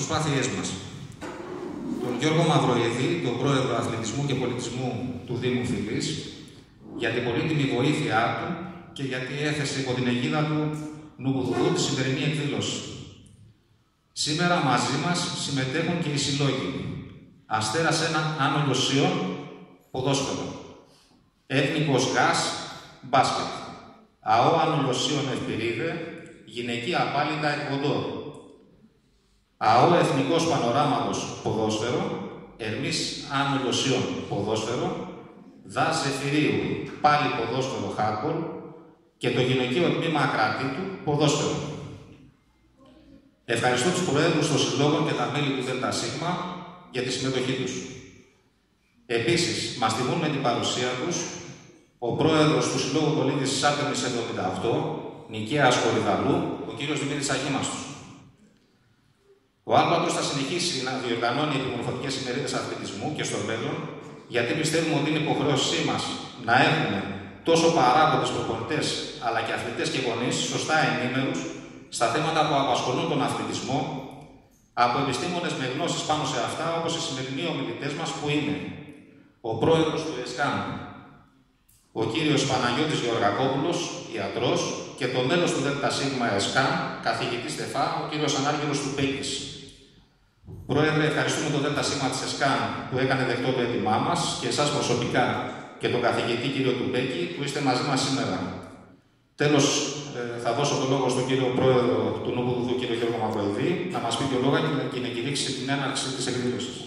προσπάθειές μας. Τον Γιώργο Μαυροειδή, τον πρόεδρο Αθλητισμού και Πολιτισμού του Δήμου Φυλής, για την πολύτιμη βοήθειά του και γιατί έθεσε υπό την αιγίδα του Νουβουδουτού τη σημερινή εκδήλωση. Σήμερα μαζί μας συμμετέχουν και οι συλλόγοι Αστέρας Άνω Λιωσίων, ποδόσφαιρο, Εθνικός ΓΑΣ, μπάσκετ, ΑΟ Άνω Λιωσίων Ευπηρίδε, γυναικεία πάλιτα εκποντό, ΑΟ Εθνικός Πανοράματος ποδόσφαιρο, Ερμής Άνω Λιωσίων ποδόσφαιρο, ΔΑΣ Ζεφυρίου πάλι ποδόσφαιρο χάρμπολ και το γυναικείο τμήμα Ακρατήτου ποδόσφαιρο. Ευχαριστώ τους προέδρους των συλλόγων και τα μέλη του ΔΣ για τη συμμετοχή τους. Επίσης, μας τιμούν με την παρουσία τους ο πρόεδρος του Συλλόγου Πολίτης της Άτεμης 78, Νικαίας Κορυδαλού, ο κύριος Δημήτρης Αγίμαστος. Ο Άλμπατρος θα συνεχίσει να διοργανώνει επιμορφωτικές ημερίδες αθλητισμού και στο μέλλον, γιατί πιστεύουμε ότι είναι υποχρέωσή μας να έχουμε τόσο παράγοντες προπονητές, αλλά και αθλητές και γονείς σωστά ενήμερους στα θέματα που απασχολούν τον αθλητισμό, από επιστήμονες με γνώσεις πάνω σε αυτά, όπως οι σημερινοί ομιλητές μας που είναι ο πρόεδρος του ΕΣΚΑΝ, ο κύριος Παναγιώτης Γεωργακόπουλος, ιατρός, και το μέλος του ΔΣ ΕΣΚΑΝ, καθηγητής ΤΕΦΑ, ο κύριος Ανάργυρος Τουπέκης. Πρόεδρε, ευχαριστούμε το ΔΣ της ΕΣΚΑΝ που έκανε δεκτό το αίτημά μας και εσάς προσωπικά και τον καθηγητή κύριο Τουπέκη που είστε μαζί μας σήμερα. Τέλος, θα δώσω το λόγο στον κύριο πρόεδρο του Νουβουδουτού, κύριο Γιώργο Μαυροειδή, να μας πει δύο λόγια και να κηρύξει την έναρξη της εκδήλωσης.